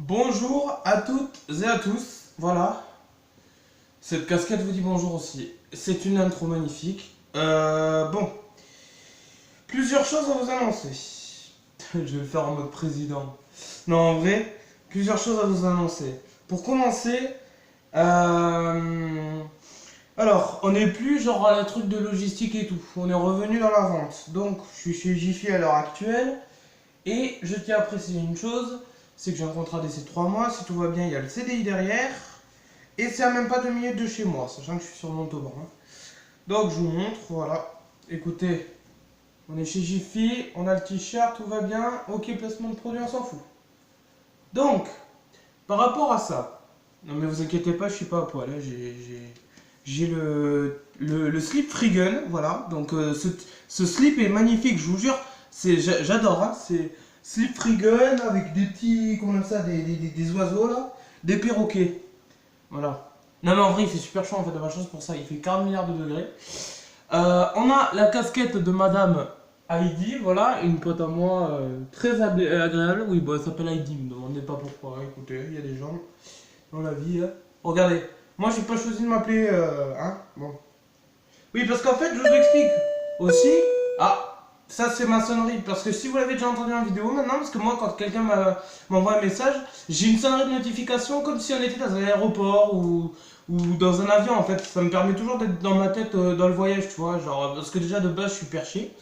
Bonjour à toutes et à tous, voilà, cette casquette vous dit bonjour aussi, c'est une intro magnifique. Bon, plusieurs choses à vous annoncer. Je vais le faire en mode président. Non, en vrai, plusieurs choses à vous annoncer. Pour commencer, alors, on n'est plus genre à la truc de logistique et tout, on est revenu dans la vente. Donc, je suis chez Jiffy à l'heure actuelle. Et je tiens à préciser une chose, c'est que j'ai un contrat d'essai de 3 mois, si tout va bien, il y a le CDI derrière, et c'est à même pas 2 minutes de chez moi, sachant que je suis sur Montauban. Donc je vous montre, voilà. Écoutez, on est chez Jiffy, on a le t-shirt, tout va bien, ok, placement de produit, on s'en fout. Donc, par rapport à ça, non mais vous inquiétez pas, je suis pas à poil, hein, j'ai le slip Freegun, voilà, donc ce slip est magnifique, je vous jure, j'adore, hein, c'est slip Freegun avec des petits, comment on appelle ça, des oiseaux là, des perroquets, voilà. Non mais en vrai il fait super chaud en fait, de ma chance pour ça, il fait 40 milliards de degrés. On a la casquette de Madame Heidi, voilà, une pote à moi très agréable, oui, bon, elle s'appelle Heidi, me demandez pas pourquoi, écoutez, il y a des gens dans la vie, hein. Regardez, moi j'ai pas choisi de m'appeler, hein, bon. Oui, parce qu'en fait, je vous explique aussi. Ah, ça c'est ma sonnerie. Parce que si vous l'avez déjà entendu en vidéo maintenant, parce que moi, quand quelqu'un m'envoie un message, j'ai une sonnerie de notification comme si on était dans un aéroport ou dans un avion en fait. Ça me permet toujours d'être dans ma tête dans le voyage, tu vois. Genre, parce que déjà de base, je suis perché.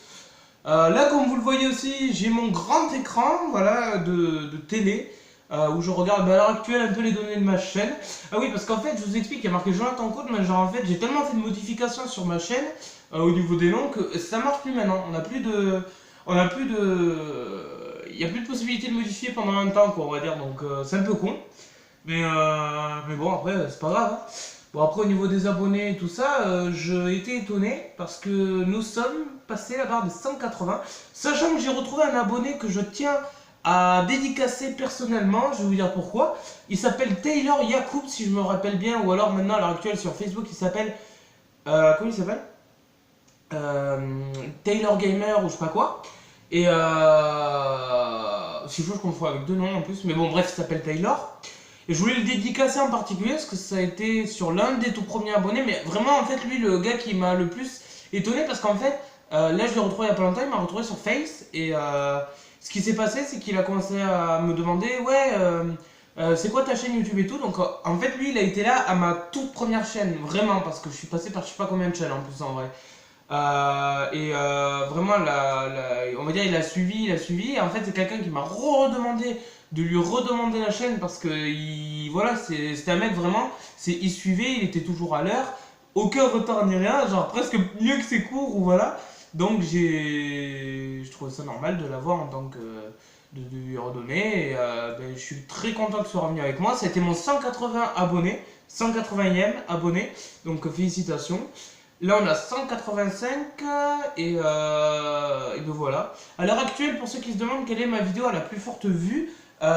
Là, comme vous le voyez aussi, j'ai mon grand écran voilà, de télé où je regarde à l'heure actuelle un peu les données de ma chaîne. Ah oui, parce qu'en fait, je vous explique, il y a marqué Jonathan Code, mais genre en fait, j'ai tellement fait de modifications sur ma chaîne au niveau des noms que ça marche plus maintenant. On n'a plus de. On a plus de. Il n'y a plus de possibilité de modifier pendant un temps, quoi, on va dire. Donc c'est un peu con. Mais bon, après, c'est pas grave, hein. Bon, après, au niveau des abonnés et tout ça, j'ai été étonné parce que nous sommes passés la barre de 180. Sachant que j'ai retrouvé un abonné que je tiens à dédicacer personnellement, je vais vous dire pourquoi. Il s'appelle Taylor Yacoub, si je me rappelle bien, ou alors maintenant à l'heure actuelle sur Facebook, il s'appelle. Comment il s'appelle Taylor Gamer ou je sais pas quoi. Et si je confonds avec deux noms en plus, mais bon, bref, il s'appelle Taylor. Et je voulais le dédicacer en particulier parce que ça a été sur l'un des tout premiers abonnés, mais vraiment en fait lui le gars qui m'a le plus étonné parce qu'en fait là je l'ai retrouvé il y a pas longtemps, il m'a retrouvé sur Face et ce qui s'est passé c'est qu'il a commencé à me demander ouais c'est quoi ta chaîne YouTube et tout, donc en fait lui il a été là à ma toute première chaîne vraiment parce que je suis passé par je sais pas combien de chaînes en plus en vrai. Vraiment, on va dire, il a suivi. Et en fait, c'est quelqu'un qui m'a redemandé de lui redemander la chaîne parce que, voilà, c'était un mec vraiment, il suivait, il était toujours à l'heure, aucun retard ni rien, genre presque mieux que ses cours, ou voilà. Donc, je trouvais ça normal de l'avoir en tant que. De lui redonner. Et, ben, je suis très content que ce soit revenu avec moi. C'était mon 180 abonnés, 180e abonné, donc félicitations. Là, on a 185 et ben voilà. À l'heure actuelle, pour ceux qui se demandent quelle est ma vidéo à la plus forte vue,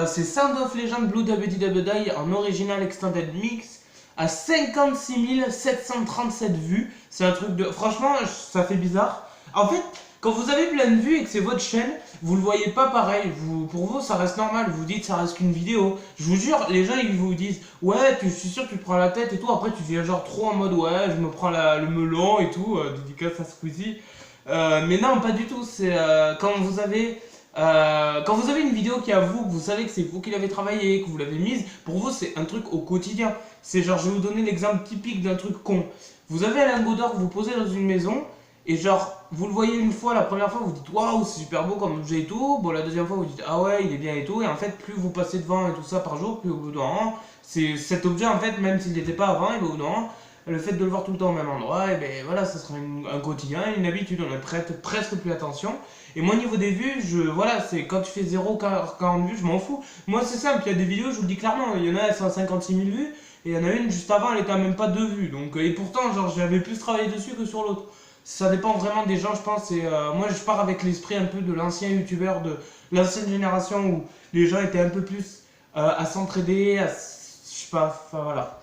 c'est Sound of Legend Blue Dabedi Dabedi en original extended mix à 56 737 vues. C'est un truc de. Franchement, ça fait bizarre. En fait, quand vous avez plein de vues et que c'est votre chaîne, vous le voyez pas pareil. Pour vous, ça reste normal. Vous dites, ça reste qu'une vidéo. Je vous jure, les gens, ils vous disent, ouais, je suis sûr que tu te prends la tête et tout. Après, tu viens genre trop en mode, ouais, je me prends le melon et tout. Dédicace à Squeezie. Mais non, pas du tout. C'est quand vous avez. Quand vous avez une vidéo qui est à vous, que vous savez que c'est vous qui l'avez travaillée, que vous l'avez mise, pour vous c'est un truc au quotidien. C'est genre, je vais vous donner l'exemple typique d'un truc con. Vous avez un lingot d'or que vous posez dans une maison, et genre, vous le voyez une fois, la première fois, vous dites waouh, c'est super beau comme objet et tout. Bon, la deuxième fois, vous dites ah ouais, il est bien et tout. Et en fait, plus vous passez devant et tout ça par jour, plus au bout d'un moment, c'est cet objet en fait, même s'il n'était pas avant, et au bout d'un moment, le fait de le voir tout le temps au même endroit, et ben voilà, ça sera un quotidien, une habitude, on ne prête presque plus attention. Et moi, au niveau des vues, voilà, c'est quand tu fais 0,40 vues, je m'en fous. Moi, c'est simple, il y a des vidéos, je vous le dis clairement, il y en a, elles sont à 56 000 vues, et il y en a une juste avant, elle était à même pas 2 vues. Donc, et pourtant, genre, j'avais plus travaillé dessus que sur l'autre. Ça dépend vraiment des gens, je pense. Et moi, je pars avec l'esprit un peu de l'ancien youtubeur de l'ancienne génération où les gens étaient un peu plus à s'entraider, je sais pas, enfin voilà,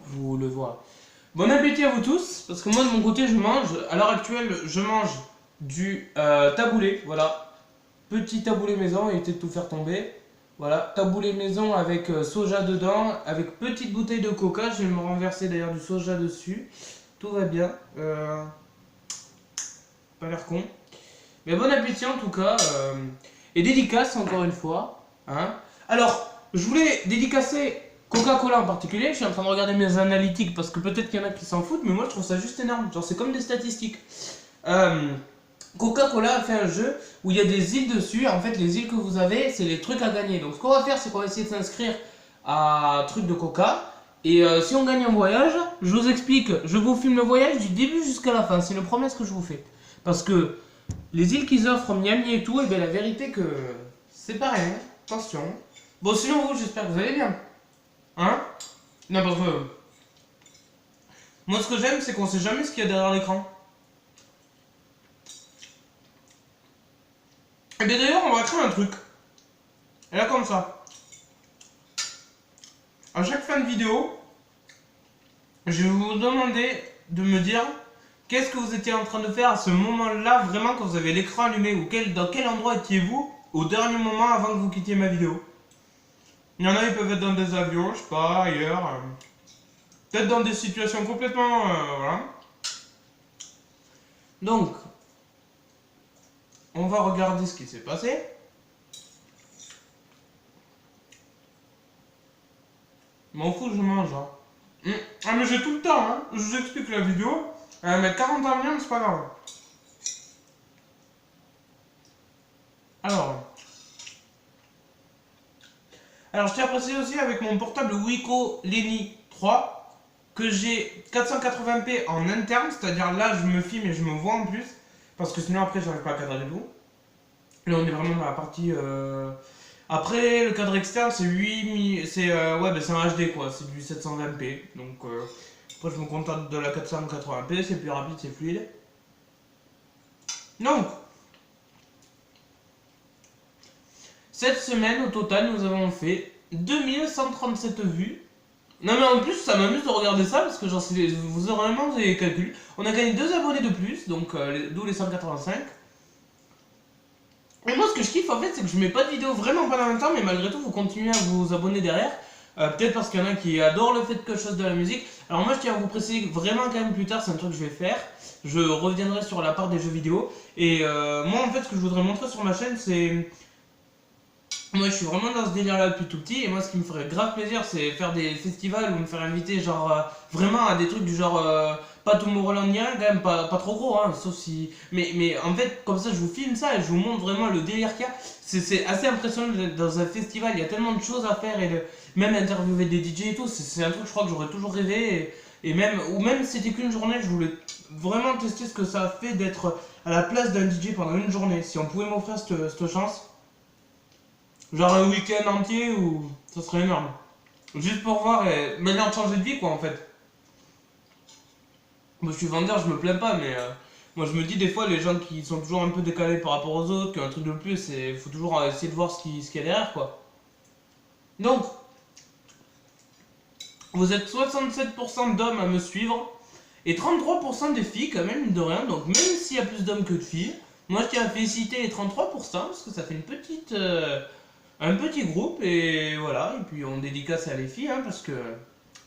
vous le voyez. Bon appétit à vous tous, parce que moi de mon côté je mange, à l'heure actuelle je mange du taboulé, voilà, petit taboulé maison, évitez de tout faire tomber. Voilà, taboulé maison avec soja dedans, avec petite bouteille de coca. Je vais me renverser d'ailleurs du soja dessus. Tout va bien. Pas l'air con. Mais bon appétit en tout cas. Et dédicace encore une fois. Hein. Alors, je voulais dédicacer Coca-Cola en particulier. Je suis en train de regarder mes analytiques parce que peut-être qu'il y en a qui s'en foutent, mais moi je trouve ça juste énorme. Genre, c'est comme des statistiques. Coca-Cola a fait un jeu où il y a des îles dessus. En fait, les îles que vous avez, c'est les trucs à gagner. Donc, ce qu'on va faire, c'est qu'on va essayer de s'inscrire à un truc de Coca. Et si on gagne un voyage, je vous explique, je vous filme le voyage du début jusqu'à la fin. C'est une promesse que je vous fais. Parce que les îles qu'ils offrent, Miami et tout, et bien la vérité que c'est pareil. Hein. Attention. Bon, sinon, vous, j'espère que vous allez bien. Hein? Non, parce que moi, ce que j'aime, c'est qu'on sait jamais ce qu'il y a derrière l'écran. Et bien d'ailleurs, on va créer un truc. Et là, comme ça. À chaque fin de vidéo, je vais vous demander de me dire qu'est-ce que vous étiez en train de faire à ce moment-là, vraiment, quand vous avez l'écran allumé, ou dans quel endroit étiez-vous au dernier moment avant que vous quittiez ma vidéo. Il y en a, ils peuvent être dans des avions, je sais pas, ailleurs. Peut-être dans des situations complètement... voilà. Donc, on va regarder ce qui s'est passé. M'en fous, je mange. Hein. Ah, mais j'ai tout le temps, hein. Je vous explique la vidéo. Elle va mettre 40 ans bien, mais c'est pas grave. Alors, je tiens à préciser aussi avec mon portable Wiko Lenny 3 que j'ai 480p en interne, c'est-à-dire là je me filme et je me vois en plus, parce que sinon après j'arrive pas à cadrer du tout. Là on est vraiment dans la partie... Après le cadre externe c'est 8 c'est ouais, bah, c'est un HD quoi, c'est du 720p, donc après je me contente de la 480p, c'est plus rapide, c'est fluide. Donc, cette semaine au total nous avons fait 2137 vues. Non mais en plus ça m'amuse de regarder ça parce que genre vous aurez vraiment des calculs. On a gagné 2 abonnés de plus, donc d'où les 185. Et moi ce que je kiffe en fait c'est que je mets pas de vidéo vraiment pendant un temps, mais malgré tout vous continuez à vous abonner derrière. Peut-être parce qu'il y en a qui adorent le fait que je fasse de la musique. Alors moi je tiens à vous préciser vraiment quand même plus tard, c'est un truc que je vais faire. Je reviendrai sur la part des jeux vidéo. Et moi en fait ce que je voudrais montrer sur ma chaîne c'est... Moi je suis vraiment dans ce délire là depuis tout petit, et moi ce qui me ferait grave plaisir c'est faire des festivals ou me faire inviter genre vraiment à des trucs du genre pas Tomorrowlandien, quand même pas trop gros hein, sauf si... Mais en fait comme ça je vous filme ça et je vous montre vraiment le délire qu'il y a. C'est assez impressionnant d'être dans un festival, il y a tellement de choses à faire et même interviewer des DJ et tout, c'est un truc je crois que j'aurais toujours rêvé et même, ou même si c'était qu'une journée je voulais vraiment tester ce que ça fait d'être à la place d'un DJ pendant une journée, si on pouvait m'offrir cette chance. Genre un week-end entier ou ça serait énorme. Juste pour voir et manière de changer de vie quoi en fait. Moi je suis vendeur, je me plains pas mais moi je me dis des fois les gens qui sont toujours un peu décalés par rapport aux autres, qui ont un truc de plus, il faut toujours essayer de voir ce qu'il y a derrière quoi. Donc, vous êtes 67% d'hommes à me suivre et 33% des filles quand même de rien, donc même s'il y a plus d'hommes que de filles, moi je tiens à féliciter les 33% parce que ça fait une petite... un petit groupe et voilà, et puis on dédicace à les filles hein, parce que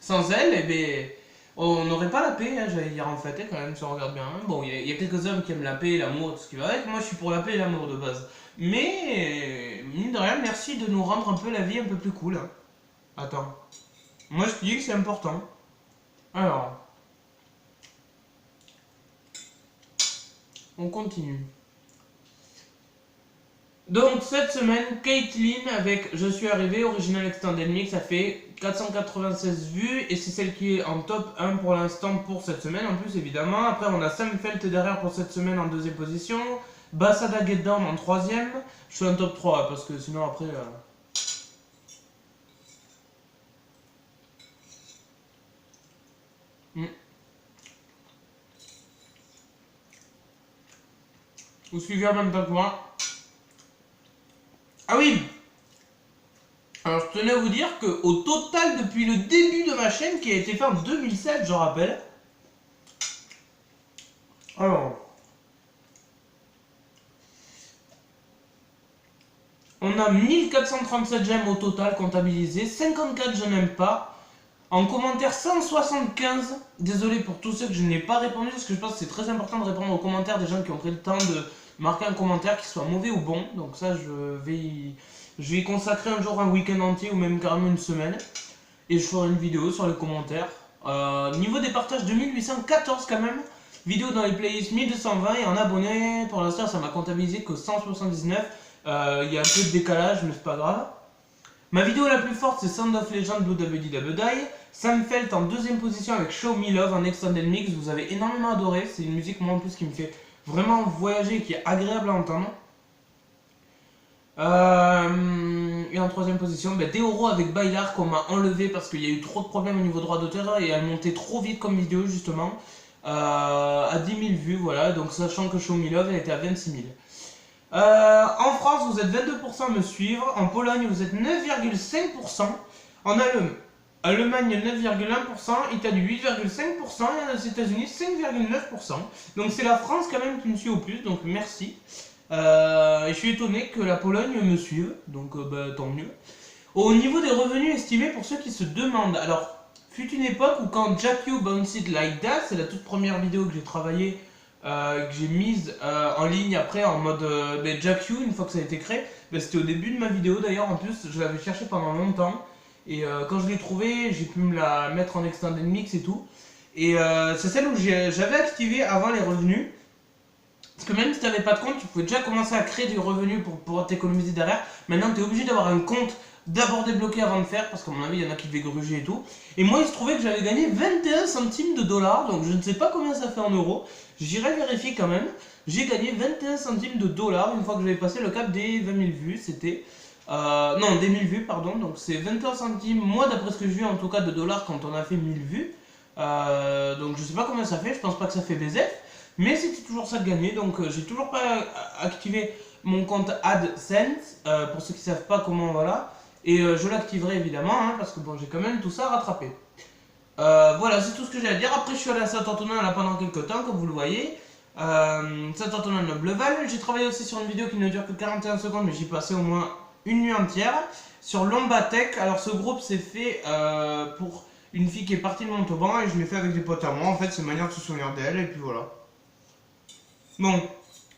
sans elles, eh ben, on n'aurait pas la paix, hein, j'allais dire en fait, quand même, si on regarde bien. Hein. Bon, il y a quelques hommes qui aiment la paix, l'amour, tout ce qui va avec, moi je suis pour la paix et l'amour de base. Mais, mine de rien, merci de nous rendre un peu la vie un peu plus cool. Hein. Attends, moi je te dis que c'est important. Alors, on continue. Donc cette semaine, Caitlyn avec Je suis arrivé, Original Extended Mix, ça fait 496 vues et c'est celle qui est en top 1 pour l'instant pour cette semaine en plus évidemment. Après on a Sam Felt derrière pour cette semaine en deuxième position, Bassada Get Down en troisième, je suis en top 3 parce que sinon après... Vous suivez en même temps que moi. Ah oui! Alors je tenais à vous dire qu'au total depuis le début de ma chaîne qui a été fait en 2007 je rappelle. Alors... On a 1437 j'aime au total comptabilisé, 54 je n'aime pas. En commentaire 175, désolé pour tous ceux que je n'ai pas répondu, parce que je pense que c'est très important de répondre aux commentaires des gens qui ont pris le temps de marquer un commentaire, qu'il soit mauvais ou bon. Donc ça, je vais y consacrer un jour un week-end entier ou même carrément une semaine. Et je ferai une vidéo sur les commentaires. Niveau des partages, 2814 quand même. Vidéo dans les playlists 1220 et en abonnés, pour l'instant ça m'a comptabilisé que 179. Il y a un peu de décalage, mais c'est pas grave. Ma vidéo la plus forte c'est Sound of Legend Blue Dabba Dabba Die. Sam Felt en deuxième position avec Show Me Love en extended mix. Vous avez énormément adoré. C'est une musique moi en plus qui me fait vraiment voyager et qui est agréable à entendre. Et en troisième position, Deoro avec Bailar qu'on m'a enlevé parce qu'il y a eu trop de problèmes au niveau droit d'auteur et elle montait trop vite comme vidéo justement. À 10 000 vues, voilà. Donc sachant que Show Me Love elle était à 26 000. En France, vous êtes 22% à me suivre. En Pologne, vous êtes 9,5%. En Allemagne, 9,1%. Italie, 8,5%. Et aux États-Unis, 5,9%. Donc, c'est la France quand même qui me suit au plus. Donc, merci. Et je suis étonné que la Pologne me suive. Donc, tant mieux. Au niveau des revenus estimés, pour ceux qui se demandent. Alors, fut une époque où quand Jack You Bounced Like That, c'est la toute première vidéo que j'ai travaillée. Que j'ai mise en ligne après en mode Jack You une fois que ça a été créé. C'était au début de ma vidéo d'ailleurs, en plus je l'avais cherché pendant longtemps et quand je l'ai trouvé j'ai pu me la mettre en extended mix et tout. Et c'est celle où j'avais activé avant les revenus. Parce que même si tu n'avais pas de compte, tu pouvais déjà commencer à créer du revenu pour pouvoir t'économiser derrière. Maintenant tu es obligé d'avoir un compte d'abord débloqué avant de faire, parce qu'à mon avis il y en a qui devaient gruger et tout. Et moi il se trouvait que j'avais gagné 21 centimes de dollars, donc je ne sais pas combien ça fait en euros. J'irai vérifier quand même. J'ai gagné 21 centimes de dollars une fois que j'avais passé le cap des 20 000 vues. C'était... non, des 1000 vues, pardon. Donc c'est 21 centimes, moi d'après ce que je vis en tout cas, de dollars quand on a fait 1000 vues. Donc je sais pas combien ça fait, je pense pas que ça fait BZF. Mais c'était toujours ça de gagner, donc j'ai toujours pas activé mon compte AdSense. Pour ceux qui savent pas comment, voilà. Et je l'activerai évidemment, hein, parce que bon, j'ai quand même tout ça à rattraper. Voilà, c'est tout ce que j'ai à dire. Après, je suis allé à Saint-Antonin là pendant quelques temps, comme vous le voyez. Saint-Antonin Nobleval. J'ai travaillé aussi sur une vidéo qui ne dure que 41 secondes, mais j'y passais au moins une nuit entière. Sur Lombatech. Alors, ce groupe s'est fait pour une fille qui est partie de Montauban et je l'ai fait avec des potes à moi. En fait, c'est une manière de se souvenir d'elle et puis voilà. Bon,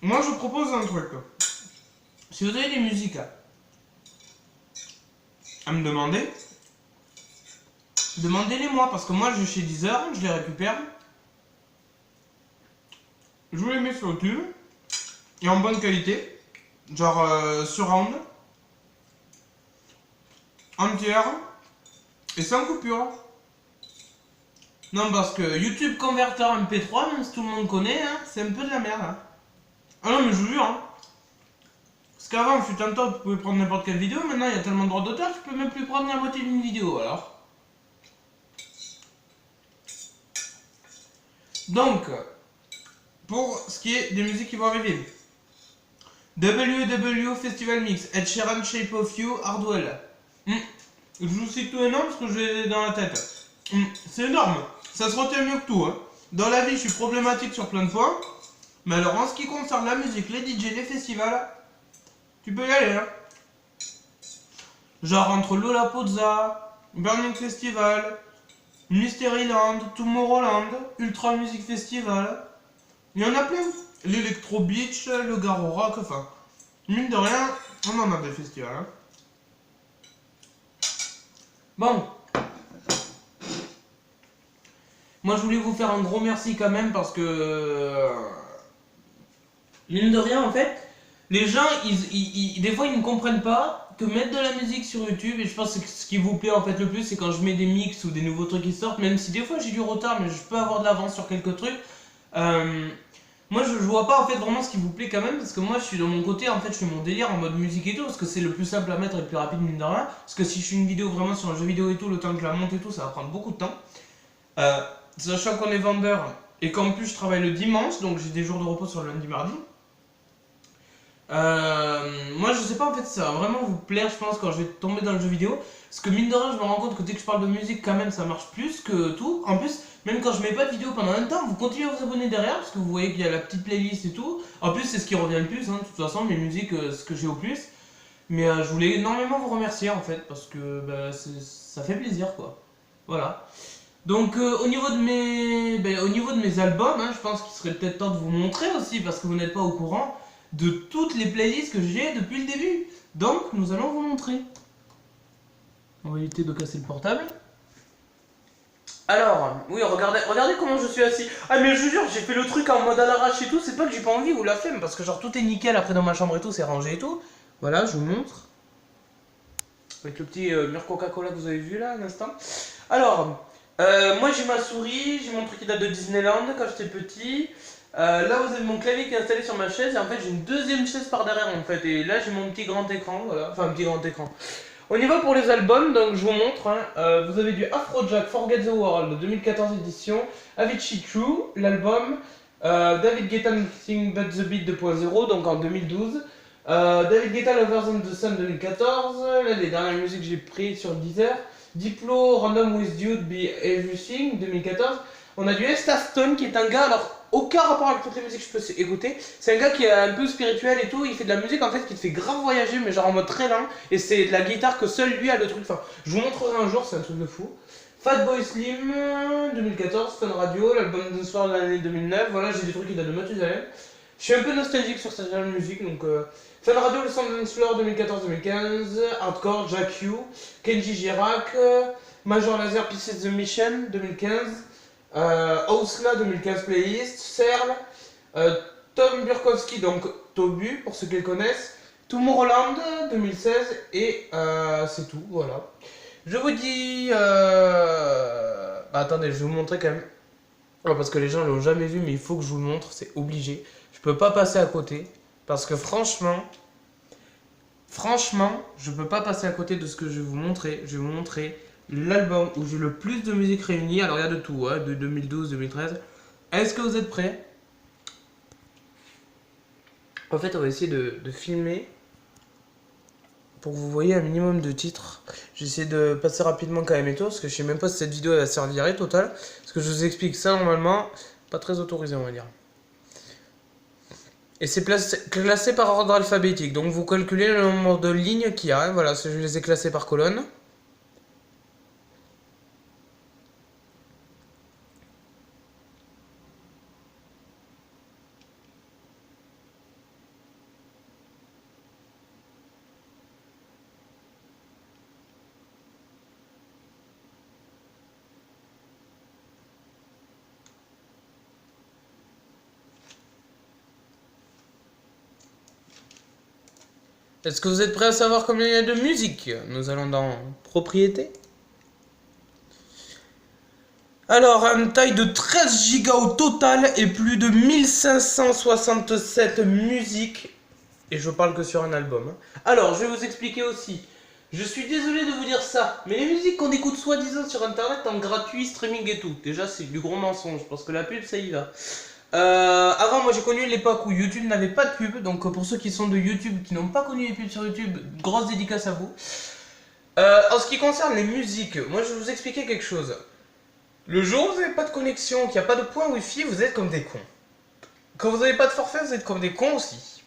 moi je propose un truc. Si vous avez des musiques à me demander, demandez-les moi, parce que moi je suis chez Deezer, je les récupère, je vous les mets sur YouTube, et en bonne qualité, genre surround, entière, et sans coupure. Non, parce que YouTube converteur MP3, même si tout le monde connaît, hein, c'est un peu de la merde. Hein. Ah non, mais je vous jure, hein. Parce qu'avant, fut un temps, tu pouvais prendre n'importe quelle vidéo, maintenant il y a tellement de droits d'auteur, tu peux même plus prendre la moitié d'une vidéo, alors. Donc, pour ce qui est des musiques qui vont arriver. WW Festival Mix, Ed Sheeran, Shape of You, Hardwell. Je vous cite tout et non parce que j'ai dans la tête. C'est énorme, ça se retient mieux que tout. Hein. Dans la vie, je suis problématique sur plein de points. Mais alors, en ce qui concerne la musique, les DJ, les festivals, tu peux y aller. Hein. Genre entre Lollapalooza, Burning Festival, Mysteryland, Tomorrowland, Ultra Music Festival. Il y en a plein. L'Electro Beach, le Garo Rock, enfin. Mine de rien, on en a des festivals. Hein. Bon. Moi je voulais vous faire un gros merci quand même parce que... mine de rien en fait, les gens, des fois ils ne comprennent pas que mettre de la musique sur YouTube, et je pense que ce qui vous plaît en fait le plus c'est quand je mets des mix ou des nouveaux trucs qui sortent, même si des fois j'ai du retard mais je peux avoir de l'avance sur quelques trucs. Moi je vois pas en fait vraiment ce qui vous plaît quand même, parce que moi je suis dans mon côté, en fait je fais mon délire en mode musique et tout, parce que c'est le plus simple à mettre et le plus rapide mine de rien, parce que si je fais une vidéo vraiment sur un jeu vidéo et tout, le temps que je la monte et tout, ça va prendre beaucoup de temps. Sachant qu'on est vendeur et qu'en plus je travaille le dimanche, donc j'ai des jours de repos sur le lundi mardi. Moi je sais pas en fait si ça va vraiment vous plaire, je pense, quand je vais tomber dans le jeu vidéo, parce que mine de rien je me rends compte que dès que je parle de musique quand même ça marche plus que tout. En plus même quand je mets pas de vidéo pendant un temps, vous continuez à vous abonner derrière parce que vous voyez qu'il y a la petite playlist et tout. En plus c'est ce qui revient le plus, hein, de toute façon les musiques, ce que j'ai au plus. Mais je voulais énormément vous remercier en fait, parce que bah, ça fait plaisir quoi. Voilà. Donc au niveau de mes albums, hein, je pense qu'il serait peut-être temps de vous montrer aussi, parce que vous n'êtes pas au courant de toutes les playlists que j'ai depuis le début. Donc nous allons vous montrer. On va éviter de casser le portable. Alors, oui, regardez comment je suis assis. Ah mais je vous jure, j'ai fait le truc en mode à l'arrache et tout, c'est pas que j'ai pas envie ou la flemme, parce que genre tout est nickel après dans ma chambre et tout, c'est rangé et tout. Voilà, je vous montre. Avec le petit mur Coca-Cola que vous avez vu là à l'instant. Alors, moi j'ai ma souris, j'ai mon truc qui date de Disneyland quand j'étais petit. Là vous avez mon clavier qui est installé sur ma chaise et en fait j'ai une deuxième chaise par derrière en fait. Et là j'ai mon petit grand écran, voilà, enfin un petit grand écran. On y va pour les albums, donc je vous montre. Hein. Vous avez du Afrojack Forget the World 2014 édition, Avicii True, l'album, David Guetta Nothing But The Beat 2.0, donc en 2012. David Guetta Lovers on the Sun 2014, là les dernières musiques que j'ai prises sur Deezer. Diplo Random With You Be Everything 2014. On a du Esta Stone qui est un gars, alors aucun rapport avec toutes les musiques que je peux écouter. C'est un gars qui est un peu spirituel et tout, il fait de la musique en fait qui te fait grave voyager mais genre en mode très lent. Et c'est de la guitare que seul lui a le truc, enfin je vous montrerai un jour, c'est un truc de fou. Fatboy Slim 2014, Fun Radio, l'album de soir de l'année 2009, voilà j'ai des trucs qui datent de Mathusalem. Je suis un peu nostalgique sur cette musique donc... Fun Radio, le Sundance Floor 2014-2015, Hardcore, Jack U, Kenji Girac, Major Lazer, Pieces the Mission 2015, Ausla 2015 playlist, Serle, Tom Burkowski, donc Tobu pour ceux qui le connaissent, Tomorrowland 2016 et c'est tout, voilà. Je vous dis... attendez, je vais vous montrer quand même. Parce que les gens ne l'ont jamais vu mais il faut que je vous le montre, c'est obligé. Je peux pas passer à côté. Parce que franchement, je peux pas passer à côté de ce que je vais vous montrer. Je vais vous montrer l'album où j'ai le plus de musique réunie. Alors il y a de tout, hein, de 2012, 2013. Est-ce que vous êtes prêts? En fait, on va essayer de filmer pour que vous voyez un minimum de titres. J'essaie de passer rapidement quand même et tout, parce que je sais même pas si cette vidéo va servir à total. Parce que je vous explique ça normalement, pas très autorisé on va dire. Et c'est classé par ordre alphabétique. Donc vous calculez le nombre de lignes qu'il y a. Voilà, je les ai classés par colonne. Est-ce que vous êtes prêts à savoir combien il y a de musique? Nous allons dans propriété. Alors, une taille de 13 Go au total et plus de 1567 musiques. Et je parle que sur un album. Alors, je vais vous expliquer aussi. Je suis désolé de vous dire ça, mais les musiques qu'on écoute soi-disant sur internet en gratuit, streaming et tout, déjà c'est du gros mensonge, parce que la pub ça y va. Avant, moi j'ai connu l'époque où YouTube n'avait pas de pub, donc pour ceux qui sont de YouTube, qui n'ont pas connu les pubs sur YouTube, grosse dédicace à vous. En ce qui concerne les musiques, moi je vais vous expliquer quelque chose. Le jour où vous n'avez pas de connexion, qu'il n'y a pas de point Wi-Fi, vous êtes comme des cons. Quand vous n'avez pas de forfait, vous êtes comme des cons aussi.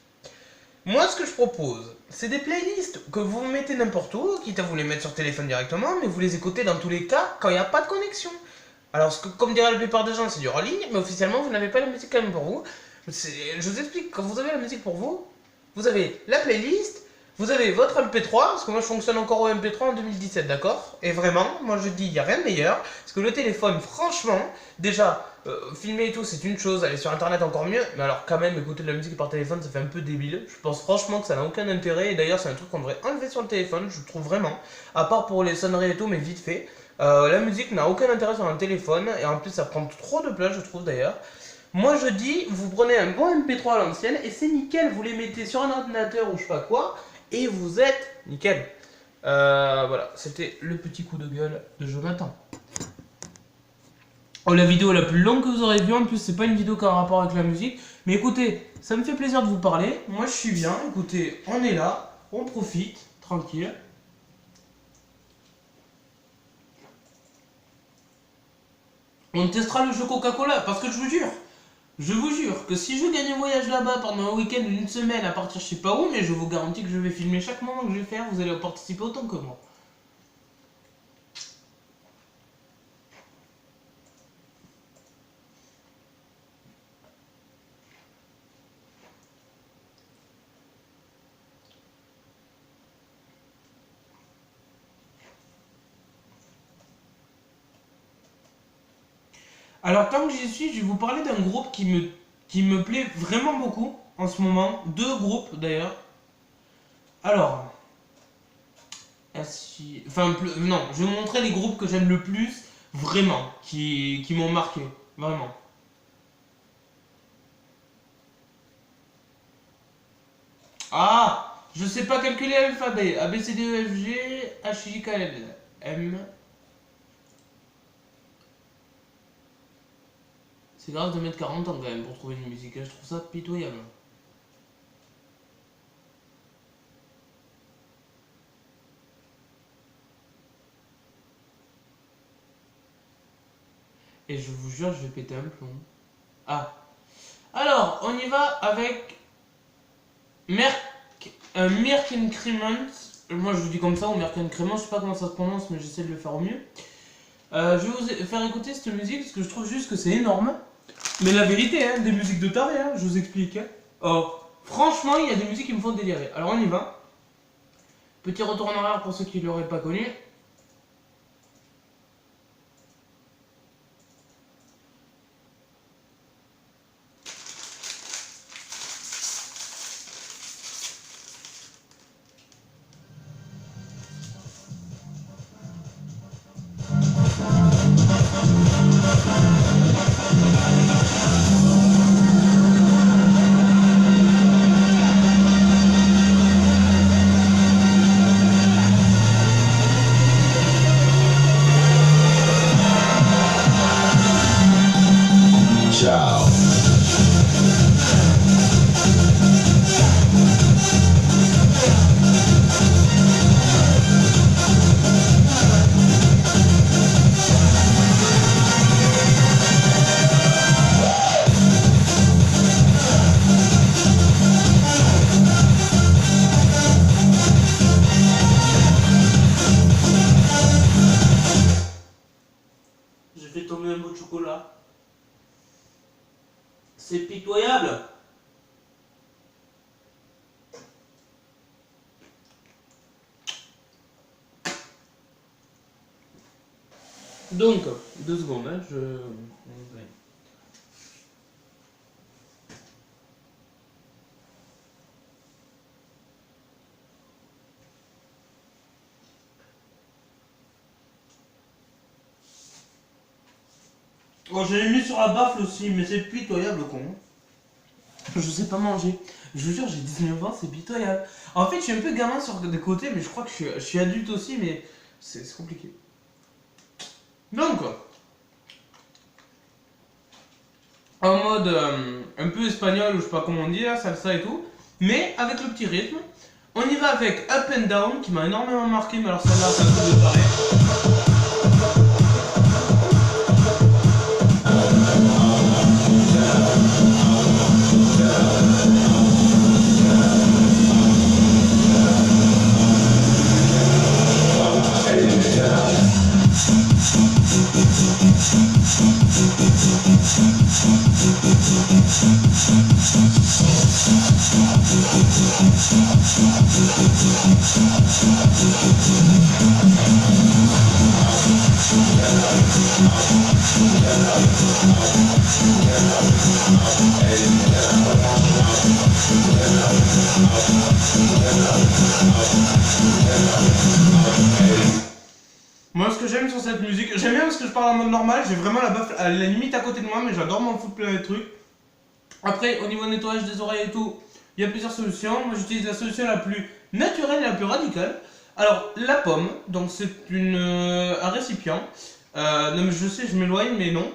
Moi ce que je propose, c'est des playlists que vous mettez n'importe où, quitte à vous les mettre sur téléphone directement, mais vous les écoutez dans tous les cas quand il n'y a pas de connexion. Alors, comme dirait la plupart des gens, c'est du en ligne, mais officiellement, vous n'avez pas la musique quand même pour vous. Je vous explique, quand vous avez la musique pour vous, vous avez la playlist, vous avez votre MP3, parce que moi je fonctionne encore au MP3 en 2017, d'accord? Et vraiment, moi je dis, il n'y a rien de meilleur, parce que le téléphone, franchement, déjà, filmer et tout, c'est une chose, aller sur internet encore mieux, mais alors quand même, écouter de la musique par téléphone, ça fait un peu débile. Je pense franchement que ça n'a aucun intérêt, et d'ailleurs, c'est un truc qu'on devrait enlever sur le téléphone, je trouve vraiment, à part pour les sonneries et tout, mais vite fait. La musique n'a aucun intérêt sur un téléphone, et en plus, ça prend trop de place, je trouve d'ailleurs. Moi je dis, vous prenez un bon MP3 à l'ancienne, et c'est nickel, vous les mettez sur un ordinateur ou je sais pas quoi, et vous êtes nickel. Voilà, c'était le petit coup de gueule de Jonathan. Oh, la vidéo la plus longue que vous aurez vue, en plus c'est pas une vidéo qui a un rapport avec la musique. Mais écoutez, ça me fait plaisir de vous parler. Moi je suis bien, écoutez, on est là, on profite, tranquille. On testera le jeu Coca-Cola, parce que je vous jure, Je vous jure que si je gagne un voyage là-bas pendant un week-end ou une semaine à partir je sais pas où, mais je vous garantis que je vais filmer chaque moment que je vais faire, vous allez participer autant que moi. Alors tant que j'y suis, je vais vous parler d'un groupe qui me plaît vraiment beaucoup en ce moment. Deux groupes d'ailleurs. Alors, enfin, non, je vais vous montrer les groupes que j'aime le plus, vraiment, qui m'ont marqué, vraiment. Ah, je sais pas calculer l'alphabet. A, B, C, D, E, F, G, H, I, K, L, M. C'est grave de mettre 40 ans quand même pour trouver une musique, hein. Je trouve ça pitoyable. Et je vous jure, je vais péter un plomb. Ah. Alors, on y va avec Merck, Mirk Increment. Moi je vous dis comme ça, ou Mirk Increment, je sais pas comment ça se prononce, mais j'essaie de le faire au mieux. Je vais vous faire écouter cette musique parce que je trouve juste que c'est énorme. Mais la vérité, hein, des musiques de taré, hein, je vous explique. Hein. Oh, franchement, il y a des musiques qui me font délirer. Alors on y va. Petit retour en arrière pour ceux qui ne l'auraient pas connu. Ciao. J'ai fait tomber un bout de chocolat. C'est pitoyable. Donc, 2 secondes, hein, je... Oh, j'ai mis sur la baffle aussi, mais c'est pitoyable, con. Je sais pas manger. Je vous jure, j'ai 19 ans, c'est pitoyable. En fait, je suis un peu gamin sur des côtés, mais je crois que je suis adulte aussi, mais c'est compliqué. Donc, en mode un peu espagnol, ou je sais pas comment dire, salsa et tout, mais avec le petit rythme. On y va avec Up and Down, qui m'a énormément marqué, mais alors celle-là, ça me de parler. Moi, ce que j'aime sur cette musique, j'aime bien parce que je parle en mode normal, j'ai vraiment la baffle à la limite à côté de moi, mais j'adore m'en foutre plein de trucs. Après, au niveau nettoyage des oreilles et tout, il y a plusieurs solutions. Moi, j'utilise la solution la plus naturelle et la plus radicale. Alors, la pomme, donc c'est un récipient. Non, mais je sais, je m'éloigne, mais non.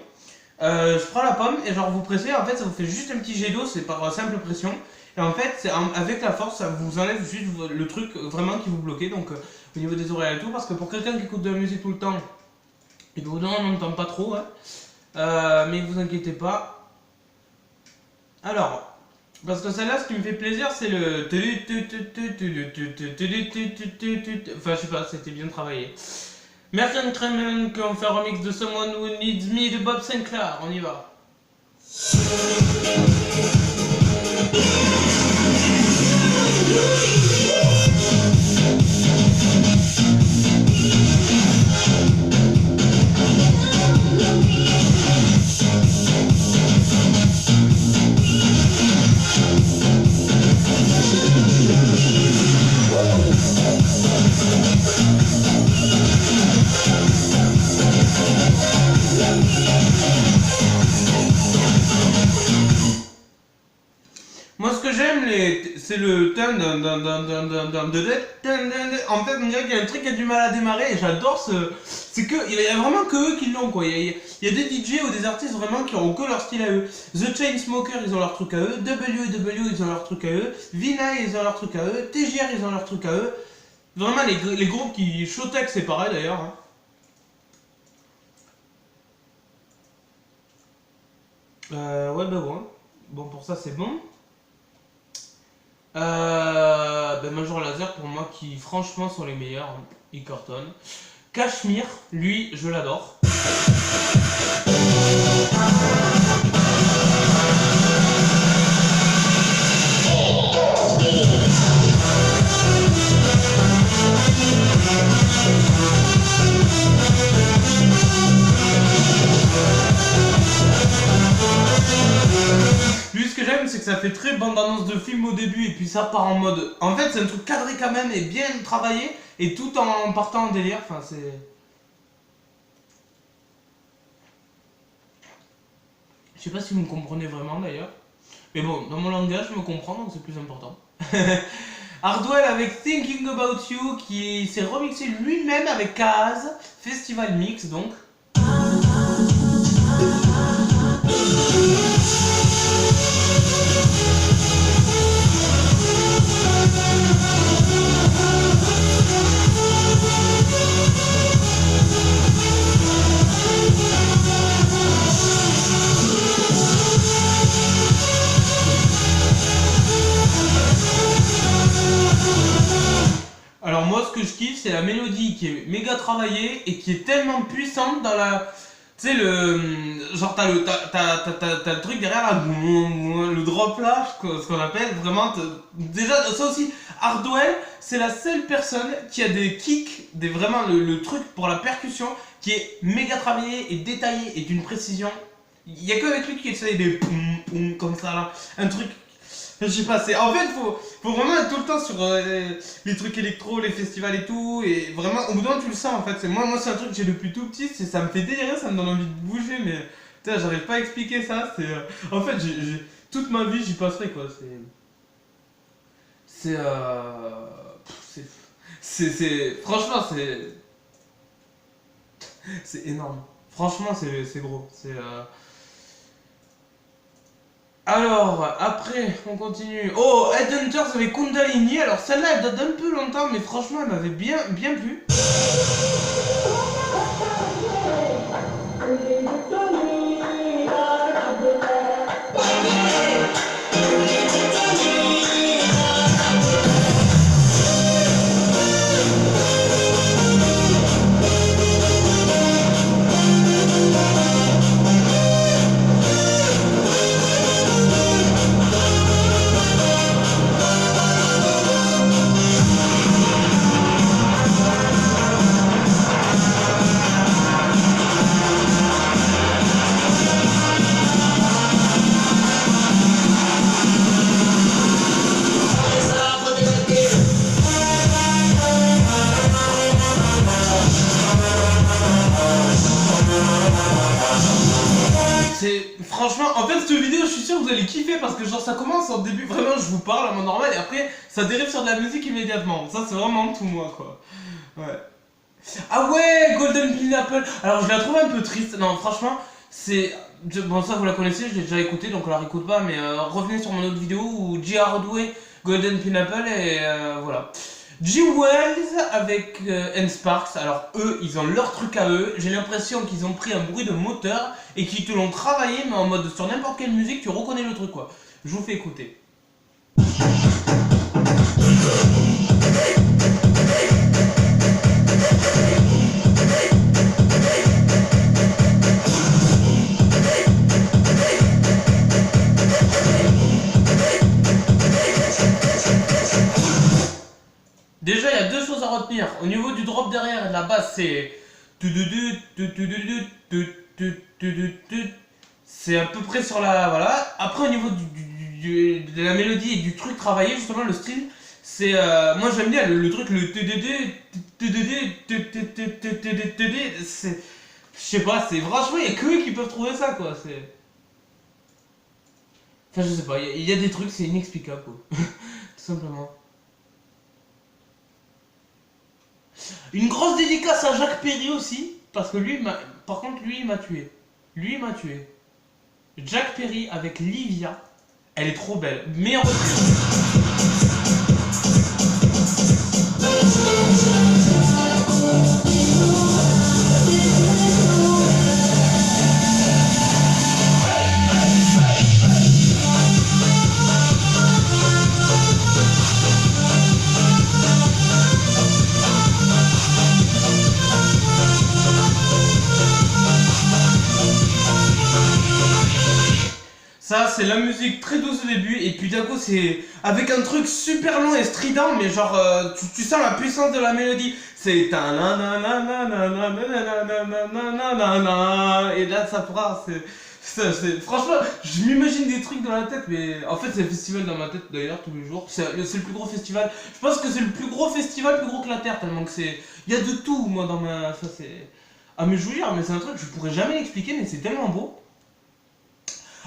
Je prends la pomme et genre vous pressez, en fait, ça vous fait juste un petit jet d'eau, c'est par simple pression. Et en fait, avec la force, ça vous enlève juste le truc vraiment qui vous bloquait, donc au niveau des oreilles et tout, parce que pour quelqu'un qui écoute de la musique tout le temps, et que vous on n'entend pas trop, hein, mais vous inquiétez pas, Alors, parce que celle-là, ce qui me fait plaisir, c'est le... Enfin, je sais pas, c'était bien travaillé. Merchant Kremen, qui ont fait un remix de Someone Who Needs Me de Bob Sinclair. On y va. Moi, ce que j'aime, c'est le... En fait, on dirait qu'il y a un truc qui a du mal à démarrer et j'adore ce... C'est que... Il y a vraiment que eux qui l'ont, quoi. Il y a des DJ ou des artistes vraiment qui ont que leur style à eux. The Chainsmokers, ils ont leur truc à eux. W&W, ils ont leur truc à eux. Vina, ils ont leur truc à eux. TGR, ils ont leur truc à eux. Vraiment, les groupes qui... Showtek, c'est pareil, d'ailleurs. Hein. Ouais, bah ouais. Bon, pour ça, c'est bon. Major Laser pour moi qui franchement sont les meilleurs, ils cartonnent. Cashmere, lui je l'adore. Lui, ce que j'aime, c'est que ça fait très bande-annonce de film au début et puis ça part en mode. En fait, c'est un truc cadré quand même et bien travaillé et tout en partant en délire. Enfin, c'est. Je sais pas si vous me comprenez vraiment d'ailleurs. Mais bon, dans mon langage, je me comprends donc c'est plus important. Hardwell avec Thinking About You qui s'est remixé lui-même avec Kaz, Festival Mix donc. Alors moi ce que je kiffe c'est la mélodie qui est méga travaillée et qui est tellement puissante dans la... Tu sais le... Genre t'as le truc derrière là, le drop là, ce qu'on appelle vraiment... Déjà ça aussi, Hardwell c'est la seule personne qui a des kicks, vraiment le truc pour la percussion qui est méga travaillé et détaillé et d'une précision. Il y a que avec lui qui essaye des poum poum comme ça là, un truc... Je sais pas, c'est... En fait, faut vraiment être tout le temps sur les trucs électro, les festivals et tout, et vraiment, au bout d'un moment, tu le sens en fait. Moi, c'est un truc que j'ai depuis tout petit, ça me fait délirer, ça me donne envie de bouger, mais putain, j'arrive pas à expliquer ça. C'est, en fait, toute ma vie, j'y passerai quoi. Franchement, c'est énorme. Franchement, c'est gros. Alors, après, on continue. Oh, Headhunters avec Kundalini. Alors, celle-là, elle date d'un peu longtemps, mais franchement, elle m'avait bien plu. Franchement, en fait, cette vidéo, je suis sûr que vous allez kiffer parce que genre ça commence en début, vraiment, je vous parle à mon normal et après, ça dérive sur de la musique immédiatement. Ça, c'est vraiment tout moi, quoi. Ouais. Ah ouais, Golden Pineapple. Alors, je la trouve un peu triste. Non, franchement, c'est... Bon, ça, vous la connaissez, je l'ai déjà écouté, donc on la réécoute pas, mais revenez sur mon autre vidéo où J. Hardway, Golden Pineapple et voilà. G-Wells avec N-Sparks, alors eux, ils ont leur truc à eux, j'ai l'impression qu'ils ont pris un bruit de moteur et qu'ils te l'ont travaillé, mais en mode sur n'importe quelle musique, tu reconnais le truc quoi. Je vous fais écouter. Déjà, il y a deux choses à retenir. Au niveau du drop derrière et de la basse, c'est... C'est à peu près sur la... Voilà. Après, au niveau de la mélodie et du truc travaillé, justement, le style, c'est... moi, j'aime bien le truc, le... C'est... Je sais pas, c'est... Franchement, il y a que eux qui peuvent trouver ça, quoi. C'est... Enfin, je sais pas, il y a des trucs, c'est inexplicable, quoi. Tout simplement. Une grosse dédicace à Jacques Perry aussi, parce que lui, par contre, lui, il m'a tué. Lui, il m'a tué. Jacques Perry avec Livia, elle est trop belle. Meilleure reprise. Ça, c'est la musique très douce au début, et puis d'un coup, c'est avec un truc super long et strident, mais genre, tu sens la puissance de la mélodie. C'est... Et là, ça part, franchement, je m'imagine des trucs dans la tête, mais en fait, c'est le festival dans ma tête d'ailleurs, tous les jours. C'est le plus gros festival. Je pense que c'est le plus gros festival, plus gros que la Terre, tellement que c'est... Il y a de tout, moi, dans ma... Ça, c'est... Ah, mais je vous jure, mais c'est un truc que je pourrais jamais l'expliquer, mais c'est tellement beau.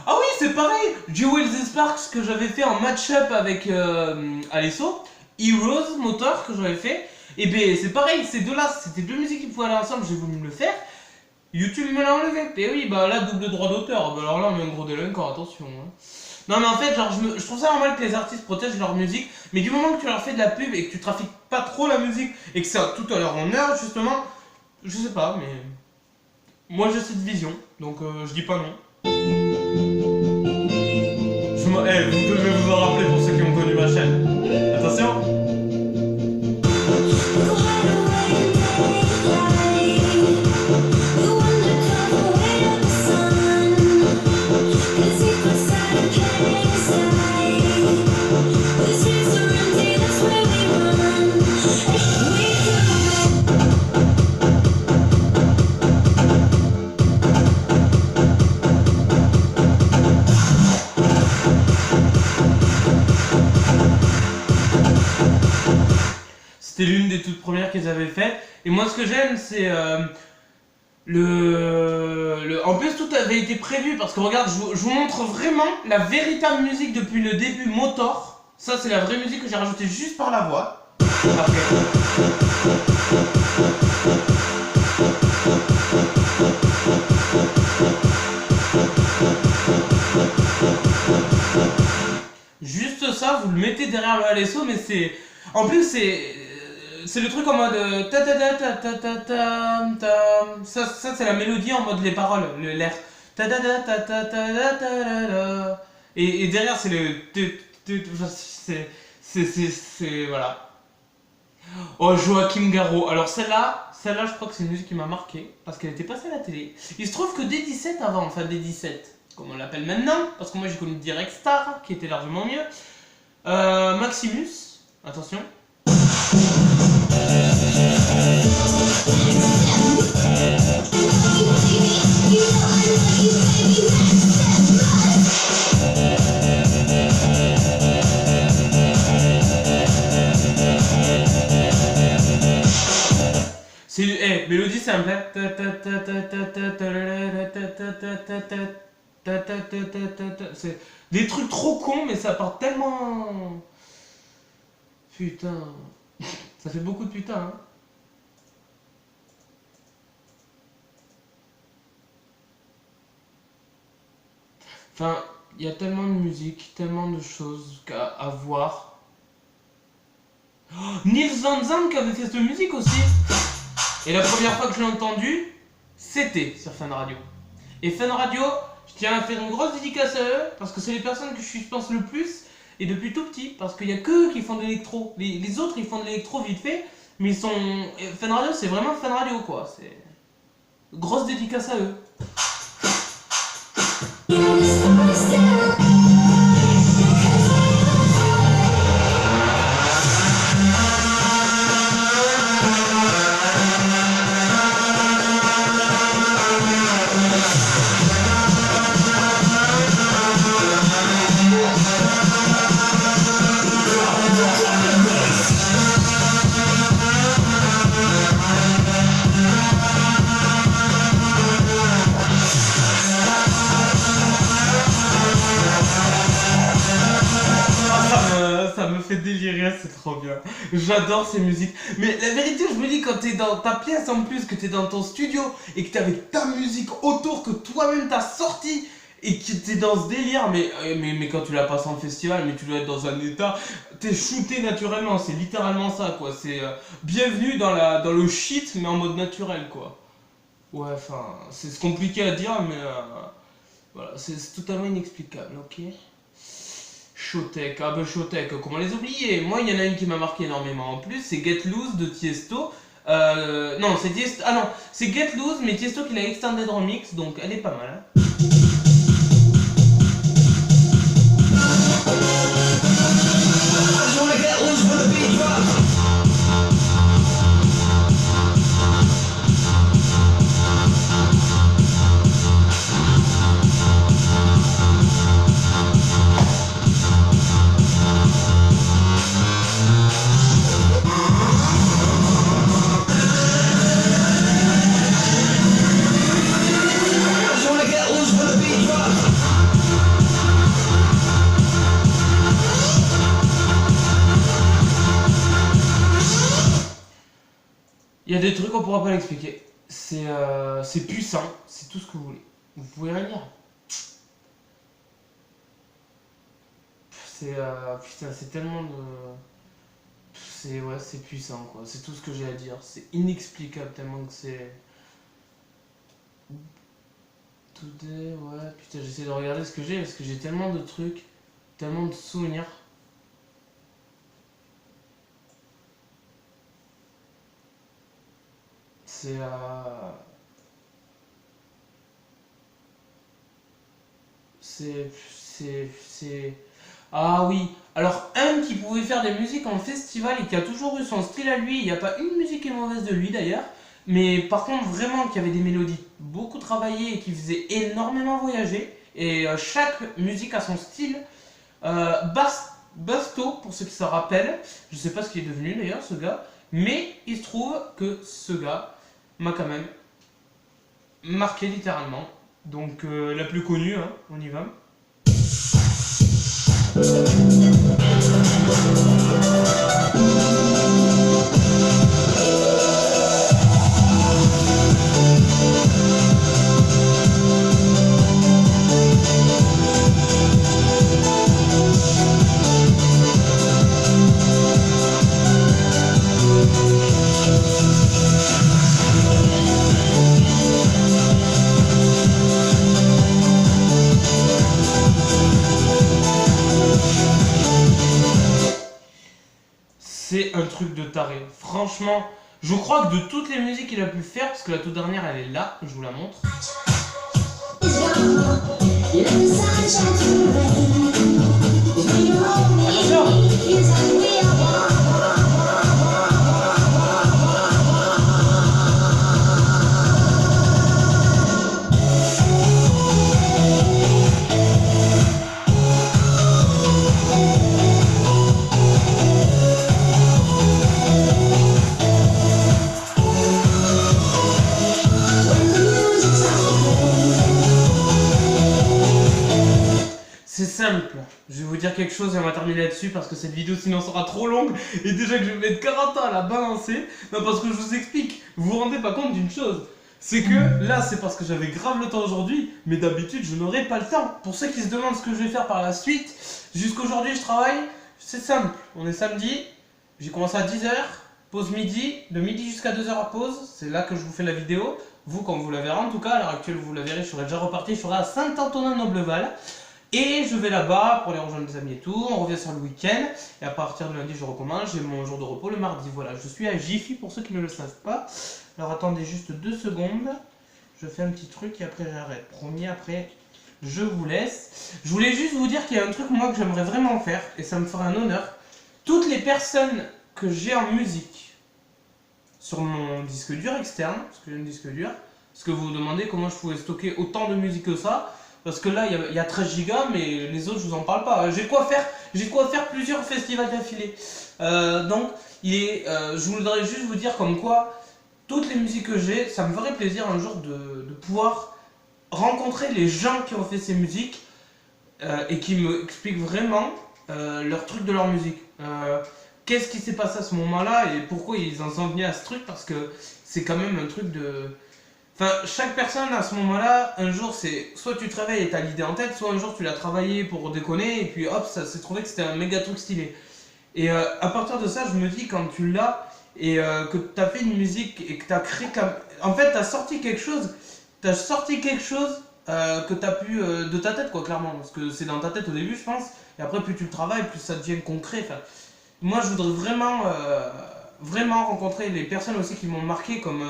Ah oui, c'est pareil, Jewels and Sparks que j'avais fait en match-up avec Alesso, Heroes Motor que j'avais fait, et ben c'est pareil, ces deux-là, c'était deux musiques qui pouvaient aller ensemble, j'ai voulu me le faire, YouTube me l'a enlevé, et oui, bah là, double droit d'auteur, bah alors là on met un gros délinquant, attention. Hein. Non mais en fait, genre, je trouve ça normal que les artistes protègent leur musique, mais du moment que tu leur fais de la pub et que tu trafiques pas trop la musique, et que c'est tout à leur honneur, justement, je sais pas, mais... Moi j'ai cette vision, donc je dis pas non. Vous devez vous en rappeler pour ceux qui ont connu ma chaîne. Attention. C'était l'une des toutes premières qu'ils avaient fait. Et moi, ce que j'aime, c'est En plus, tout avait été prévu parce que regarde, je vous montre vraiment la véritable musique depuis le début Motor. Ça, c'est la vraie musique que j'ai rajoutée juste par la voix. Après. Juste ça, vous le mettez derrière le Alesso, mais c'est... En plus, c'est le truc en mode ta ta ta ta ta ta ta ta. Ça c'est la mélodie en mode les paroles, l'air. Ta ta ta ta ta ta ta ta. Et derrière c'est le... C'est... Voilà. Oh, Joachim Garraud. Alors celle-là, je crois que c'est une musique qui m'a marqué, parce qu'elle était passée à la télé. Il se trouve que D17 avant, enfin D17, comme on l'appelle maintenant, parce que moi j'ai connu Direct Star, qui était largement mieux. Maximus, attention. C'est mélodie simple. C'est des trucs trop cons, mais ça part tellement... Putain... Ça fait beaucoup de putain, hein. Enfin, il y a tellement de musique, tellement de choses à voir. Oh, Nils Van Zandt qui avait fait cette musique aussi. Et la première fois que je l'ai entendu, c'était sur Fun Radio. Et Fun Radio, je tiens à faire une grosse dédicace à eux, parce que c'est les personnes que je pense le plus, et depuis tout petit, parce qu'il n'y a que eux qui font de l'électro. Les autres, ils font de l'électro vite fait, mais ils sont... Fun Radio, c'est vraiment Fun Radio, quoi. C'est... Grosse dédicace à eux. Ça me fait délirer, c'est trop bien. J'adore ces musiques. Mais la vérité, je me dis, quand t'es dans ta pièce en plus, que t'es dans ton studio et que t'es avec ta musique autour que toi-même t'as sorti et que t'es dans ce délire, mais quand tu la passes en festival, mais tu dois être dans un état, t'es shooté naturellement, c'est littéralement ça, quoi. C'est bienvenue dans le shit, mais en mode naturel, quoi. Ouais, enfin, c'est compliqué à dire, mais voilà, c'est totalement inexplicable, ok? Showtek, ah bah Showtek, comment les oublier? Moi, il y en a une qui m'a marqué énormément en plus, c'est Get Loose de Tiesto. Non, c'est Tiesto, ah non, c'est Get Loose, mais Tiesto qui l'a extended remix, donc elle est pas mal. Hein. Il y a des trucs qu'on pourra pas l'expliquer. C'est puissant, c'est tout ce que vous voulez. Vous pouvez rien dire. Putain, c'est tellement de... c'est puissant quoi. C'est tout ce que j'ai à dire. C'est inexplicable tellement que c'est... Today, ouais. Putain, j'essaie de regarder ce que j'ai parce que j'ai tellement de trucs, tellement de souvenirs. C'est c'est... Ah oui, alors un qui pouvait faire des musiques en festival et qui a toujours eu son style à lui, il n'y a pas une musique qui est mauvaise de lui d'ailleurs, mais par contre vraiment qui avait des mélodies beaucoup travaillées et qui faisait énormément voyager, et chaque musique a son style. Basto, pour ceux qui s'en rappellent, je sais pas ce qu'il est devenu d'ailleurs ce gars, mais il se trouve que ce gars m'a quand même marqué littéralement. Donc la plus connue, hein, on y va. C'est un truc de taré. Franchement, je crois que de toutes les musiques qu'il a pu faire, parce que la toute dernière elle est là, je vous la montre. C'est simple, je vais vous dire quelque chose et on va terminer là-dessus parce que cette vidéo sinon sera trop longue et déjà que je vais mettre 40 ans à la balancer. Non, parce que je vous explique, vous vous rendez pas compte d'une chose, c'est que là c'est parce que j'avais grave le temps aujourd'hui, mais d'habitude je n'aurais pas le temps. Pour ceux qui se demandent ce que je vais faire par la suite, jusqu'aujourd'hui je travaille, c'est simple, on est samedi, j'ai commencé à 10h, pause midi, de midi jusqu'à 2 heures à pause, c'est là que je vous fais la vidéo. Vous, comme vous la verrez, en tout cas, à l'heure actuelle, vous la verrez, je serai déjà reparti, je serai à Saint-Antonin-Nobleval. Et je vais là-bas pour aller rejoindre des amis et tout, on revient sur le week-end, et à partir de lundi je recommence, j'ai mon jour de repos le mardi, voilà, je suis à Jiffy pour ceux qui ne le savent pas. Alors attendez juste 2 secondes, je fais un petit truc et après j'arrête, promis, après je vous laisse. Je voulais juste vous dire qu'il y a un truc moi que j'aimerais vraiment faire, et ça me ferait un honneur. Toutes les personnes que j'ai en musique sur mon disque dur externe, parce que j'ai un disque dur, parce que vous vous demandez comment je pouvais stocker autant de musique que ça. Parce que là, il y a 13 gigas, mais les autres, je vous en parle pas. J'ai de quoi faire plusieurs festivals d'affilée. Donc, je voudrais juste vous dire comme quoi, toutes les musiques que j'ai, ça me ferait plaisir un jour de pouvoir rencontrer les gens qui ont fait ces musiques et qui me expliquent vraiment leur truc de leur musique. Qu'est-ce qui s'est passé à ce moment-là et pourquoi ils en sont venus à ce truc, parce que c'est quand même un truc de... Enfin, chaque personne à ce moment-là, un jour, c'est soit tu te réveilles et t'as l'idée en tête, soit un jour tu l'as travaillé pour déconner et puis hop, ça s'est trouvé que c'était un méga truc stylé. Et à partir de ça, je me dis, quand tu l'as et que t'as fait une musique et que t'as créé comme... En fait, t'as sorti quelque chose que t'as pu de ta tête, quoi, clairement. Parce que c'est dans ta tête au début, je pense, et après, plus tu le travailles, plus ça devient concret. Enfin, moi, je voudrais vraiment rencontrer les personnes aussi qui m'ont marqué comme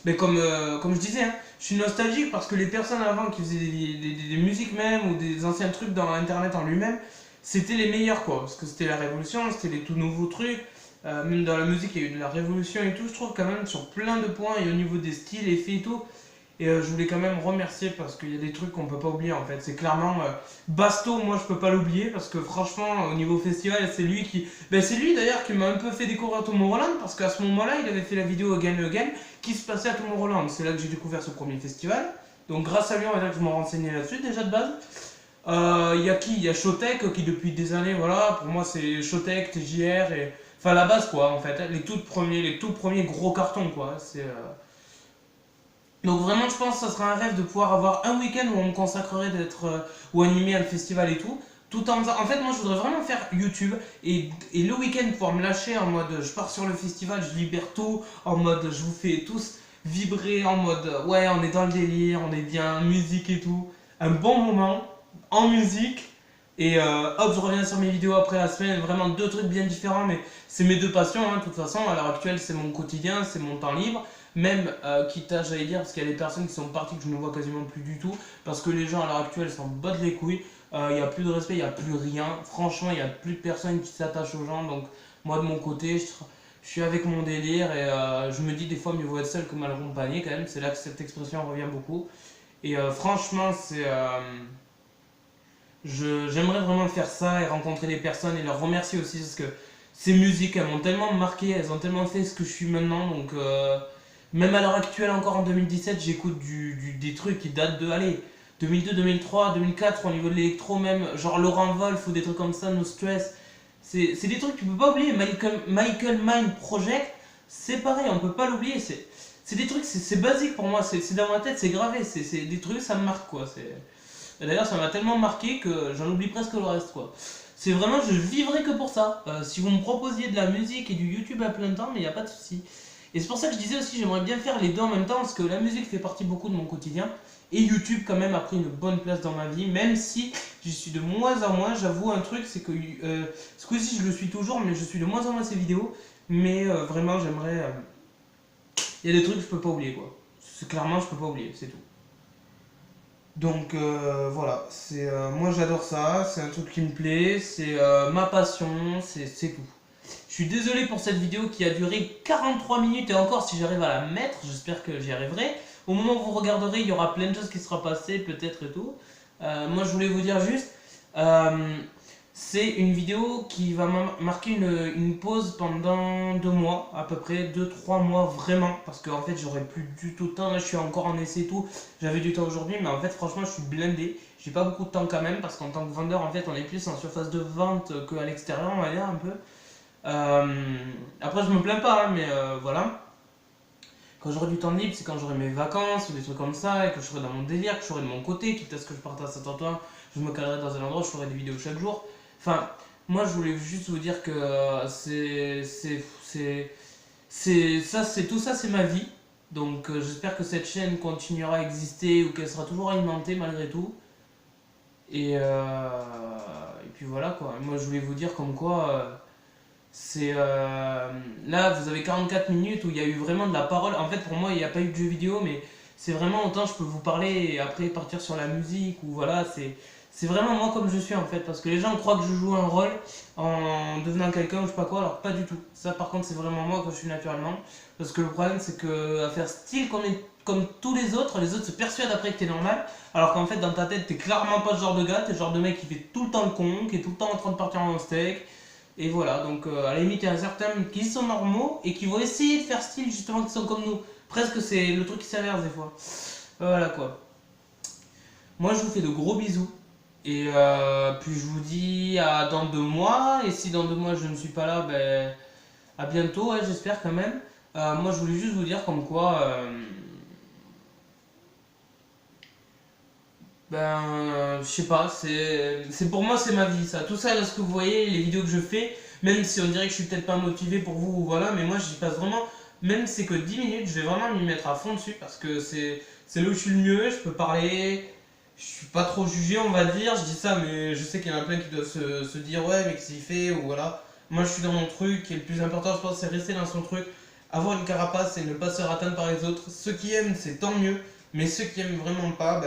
je disais, hein, je suis nostalgique parce que les personnes avant qui faisaient des musiques même ou des anciens trucs dans internet en lui-même, c'était les meilleurs quoi, parce que c'était la révolution, c'était les tout nouveaux trucs, même dans la musique il y a eu de la révolution et tout, je trouve quand même sur plein de points et au niveau des styles, effets et tout. Et je voulais quand même remercier parce qu'il y a des trucs qu'on peut pas oublier en fait. C'est clairement Basto, moi je peux pas l'oublier parce que franchement au niveau festival c'est lui qui... Ben, c'est lui d'ailleurs qui m'a un peu fait découvrir Tomorrowland parce qu'à ce moment-là il avait fait la vidéo Again Again qui se passait à Tomorrowland. C'est là que j'ai découvert ce premier festival. Donc grâce à lui on va dire que je m'en renseignais là-dessus déjà de base. Il y a qui? Il y a Showtek qui depuis des années, voilà, pour moi c'est Showtek, TJR et... Enfin la base quoi en fait, les tout premiers gros cartons quoi. C'est... Donc vraiment, je pense que ça serait un rêve de pouvoir avoir un week-end où on me consacrerait d'être ou animé à le festival et tout. Tout en faisant... En fait, moi, je voudrais vraiment faire YouTube et le week-end pouvoir me lâcher en mode je pars sur le festival, je libère tout, en mode je vous fais tous vibrer, en mode ouais, on est dans le délire, on est bien, musique et tout. Un bon moment en musique. Et hop, je reviens sur mes vidéos après la semaine. Vraiment deux trucs bien différents, mais c'est mes deux passions. Hein, de toute façon, à l'heure actuelle, c'est mon quotidien, c'est mon temps libre. Même, quitte à, j'allais dire, parce qu'il y a des personnes qui sont parties que je ne vois quasiment plus du tout. Parce que les gens à l'heure actuelle s'en battent les couilles. Il n'y a plus de respect, il n'y a plus rien. Franchement, il n'y a plus de personnes qui s'attachent aux gens. Donc, moi de mon côté, je suis avec mon délire. Et je me dis des fois, mieux vaut être seul que mal accompagné quand même. C'est là que cette expression revient beaucoup. Et franchement, j'aimerais vraiment faire ça et rencontrer des personnes et leur remercier aussi parce que ces musiques elles m'ont tellement marqué, elles ont tellement fait ce que je suis maintenant. Donc même à l'heure actuelle encore en 2017 j'écoute des trucs qui datent de allez, 2002, 2003, 2004 au niveau de l'électro même, genre Laurent Wolf ou des trucs comme ça, No Stress. C'est des trucs que tu peux pas oublier. Michael Mind Project, c'est pareil, on peut pas l'oublier. C'est des trucs, c'est basique pour moi, c'est dans ma tête, c'est gravé, c'est des trucs, ça me marque quoi. Et d'ailleurs, ça m'a tellement marqué que j'en oublie presque le reste, quoi. C'est vraiment, je vivrai que pour ça. Si vous me proposiez de la musique et du YouTube à plein temps, mais il n'y a pas de souci. Et c'est pour ça que je disais aussi, j'aimerais bien faire les deux en même temps, parce que la musique fait partie beaucoup de mon quotidien. Et YouTube, quand même, a pris une bonne place dans ma vie, même si j'y suis de moins en moins. J'avoue un truc, c'est que ce coup-ci, je le suis toujours, mais je suis de moins en moins ces vidéos. Mais vraiment, j'aimerais. Il y a des trucs que je peux pas oublier, quoi. Clairement, je peux pas oublier, c'est tout. Donc voilà, moi j'adore ça, c'est un truc qui me plaît, c'est ma passion, c'est tout. Je suis désolé pour cette vidéo qui a duré 43 minutes et encore si j'arrive à la mettre, j'espère que j'y arriverai. Au moment où vous regarderez, il y aura plein de choses qui seront passées, peut-être et tout. Moi je voulais vous dire juste, c'est une vidéo qui va marquer une pause pendant 2 mois, à peu près 2-3 mois vraiment, parce qu'en fait j'aurai plus du tout de temps, là je suis encore en essai et tout, j'avais du temps aujourd'hui, mais en fait franchement je suis blindé, j'ai pas beaucoup de temps quand même, parce qu'en tant que vendeur en fait on est plus en surface de vente qu'à l'extérieur on va dire un peu. Après je me plains pas, hein, mais voilà. Quand j'aurai du temps libre, c'est quand j'aurai mes vacances ou des trucs comme ça, et que je serai dans mon délire, que je serai de mon côté, quitte à ce que je parte à Saint-Antoine, je me calerai dans un endroit où je ferai des vidéos chaque jour. Enfin, moi je voulais juste vous dire que tout ça, c'est ma vie. Donc j'espère que cette chaîne continuera à exister ou qu'elle sera toujours alimentée malgré tout. Et puis voilà quoi. Moi je voulais vous dire comme quoi là vous avez 44 minutes où il y a eu vraiment de la parole. En fait pour moi il n'y a pas eu de jeu vidéo mais c'est vraiment autant je peux vous parler et après partir sur la musique ou voilà c'est vraiment moi comme je suis en fait parce que les gens croient que je joue un rôle en devenant quelqu'un ou je sais pas quoi alors pas du tout. Ça par contre c'est vraiment moi que je suis naturellement parce que le problème c'est que à faire style comme tous les autres se persuadent après que t'es normal alors qu'en fait, dans ta tête, t'es clairement pas ce genre de gars, t'es le genre de mec qui fait tout le temps le con, qui est tout le temps en train de partir en steak. Et voilà, donc à la limite, il y a un certain qui sont normaux et qui vont essayer de faire style justement qui sont comme nous. Presque c'est le truc qui s'inverse des fois. Voilà quoi. Moi, je vous fais de gros bisous. Et puis je vous dis à dans 2 mois. Et si dans 2 mois je ne suis pas là, ben à bientôt, ouais, j'espère quand même. Moi, je voulais juste vous dire comme quoi. Je sais pas, c'est pour moi c'est ma vie ça. Tout ça là ce que vous voyez, les vidéos que je fais, même si on dirait que je suis peut-être pas motivé pour vous, voilà, mais moi j'y passe vraiment, même si c'est que 10 minutes, je vais vraiment m'y mettre à fond dessus parce que c'est là où je suis le mieux, je peux parler, je suis pas trop jugé on va dire, je dis ça mais je sais qu'il y en a plein qui doivent se dire ouais mais qu'est-ce qu'il fait ou voilà. Moi je suis dans mon truc et le plus important je pense c'est rester dans son truc, avoir une carapace et ne pas se faire atteindre par les autres. Ceux qui aiment c'est tant mieux, mais ceux qui aiment vraiment pas,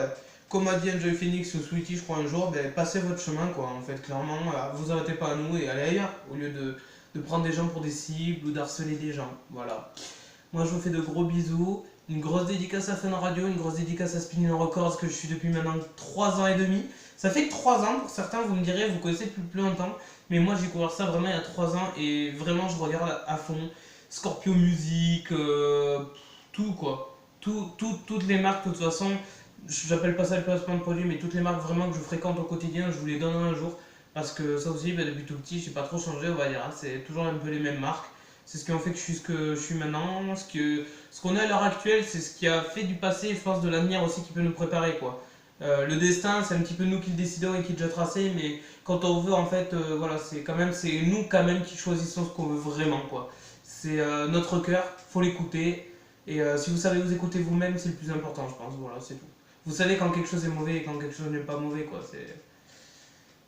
comme a dit Enjoy Phoenix ou Sweetie, je crois, un jour, passez votre chemin, quoi. En fait, clairement, vous arrêtez pas à nous et allez ailleurs, au lieu de prendre des gens pour des cibles ou d'harceler des gens. Voilà. Moi, je vous fais de gros bisous. Une grosse dédicace à Fun Radio, une grosse dédicace à Spinning Records, que je suis depuis maintenant 3 ans et demi. Ça fait que 3 ans, pour certains, vous me direz, vous connaissez depuis plus longtemps. Mais moi, j'ai découvert ça vraiment il y a 3 ans et vraiment, je regarde à fond. Scorpio Music, tout, quoi. Toutes les marques, de toute façon j'appelle pas ça le placement de produit, mais toutes les marques vraiment que je fréquente au quotidien, je vous les donnerai un jour. Parce que ça aussi, depuis tout petit, j'ai pas trop changé, on va dire. Hein. C'est toujours un peu les mêmes marques. C'est ce qui en fait que je suis ce que je suis maintenant. Ce qu'on est à l'heure actuelle, c'est ce qui a fait du passé, et je pense de l'avenir aussi qui peut nous préparer, quoi. Le destin, c'est un petit peu nous qui le décidons et qui est déjà tracé, mais quand on veut, en fait, voilà, c'est nous quand même qui choisissons ce qu'on veut vraiment, quoi. C'est notre cœur, faut l'écouter. Et si vous savez vous écouter vous-même, c'est le plus important, je pense. Voilà, c'est tout. Vous savez quand quelque chose est mauvais et quand quelque chose n'est pas mauvais, quoi.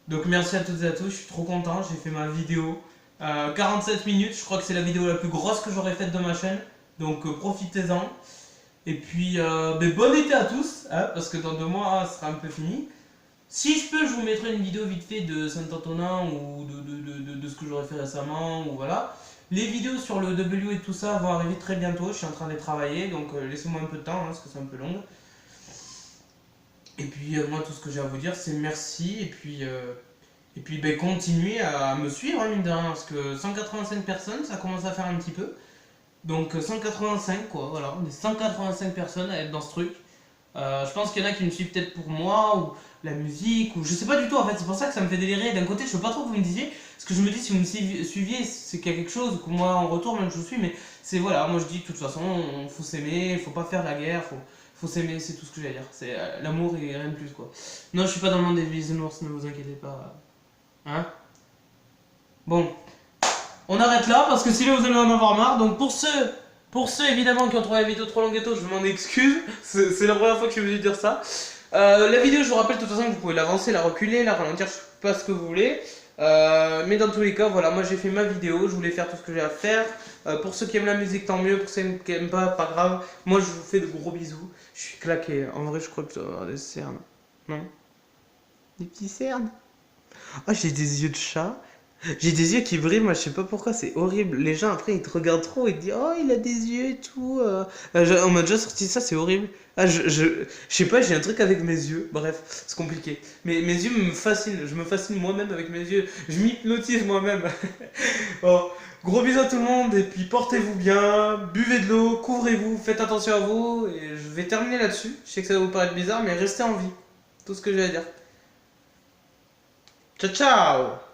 Donc merci à toutes et à tous, je suis trop content, j'ai fait ma vidéo. 47 minutes, je crois que c'est la vidéo la plus grosse que j'aurais faite de ma chaîne. Donc profitez-en. Et puis bon été à tous, hein, parce que dans 2 mois, ce sera un peu fini. Si je peux, je vous mettrai une vidéo vite fait de Saint-Antonin ou de ce que j'aurais fait récemment, ou voilà. Les vidéos sur le W et tout ça vont arriver très bientôt, je suis en train de les travailler, donc laissez-moi un peu de temps, hein, parce que c'est un peu long. Et puis moi tout ce que j'ai à vous dire c'est merci et puis continuez à me suivre hein, mine de rien parce que 185 personnes ça commence à faire un petit peu. Donc 185 quoi, voilà, on est 185 personnes à être dans ce truc. Je pense qu'il y en a qui me suivent peut-être pour moi ou la musique ou je sais pas du tout en fait, c'est pour ça que ça me fait délirer. D'un côté je veux pas trop que vous me disiez parce que je me dis si vous me suiviez c'est qu'il y a quelque chose que moi en retour même je vous suis mais c'est voilà, moi je dis de toute façon on faut s'aimer, faut pas faire la guerre, faut s'aimer, c'est tout ce que j'ai à dire. C'est l'amour et rien de plus quoi. Non, je suis pas dans le monde des bisounours, ne vous inquiétez pas. Hein? Bon, on arrête là parce que sinon vous allez en avoir marre. Donc pour ceux évidemment qui ont trouvé la vidéo trop longue et tout, je m'en excuse. C'est la première fois que je suis obligé de dire ça. La vidéo, je vous rappelle de toute façon que vous pouvez l'avancer, la reculer, la ralentir, je sais pas ce que vous voulez. Mais dans tous les cas, voilà, moi j'ai fait ma vidéo, je voulais faire tout ce que j'ai à faire. Pour ceux qui aiment la musique, tant mieux. Pour ceux qui aiment pas grave. Moi je vous fais de gros bisous. Je suis claqué. En vrai, je crois que je dois avoir des cernes. Non? Des petits cernes? Oh, j'ai des yeux de chat. J'ai des yeux qui brillent, moi je sais pas pourquoi, c'est horrible. Les gens après ils te regardent trop et te disent oh il a des yeux et tout. On m'a déjà sorti ça, c'est horrible. Je sais pas, j'ai un truc avec mes yeux. Bref, c'est compliqué. Mais mes yeux me fascinent, je me fascine moi-même avec mes yeux. Je m'hypnotise moi-même. Bon, gros bisous à tout le monde et puis portez-vous bien, buvez de l'eau, couvrez-vous, faites attention à vous. Et je vais terminer là-dessus. Je sais que ça va vous paraître bizarre, mais restez en vie. Tout ce que j'ai à dire. Ciao ciao!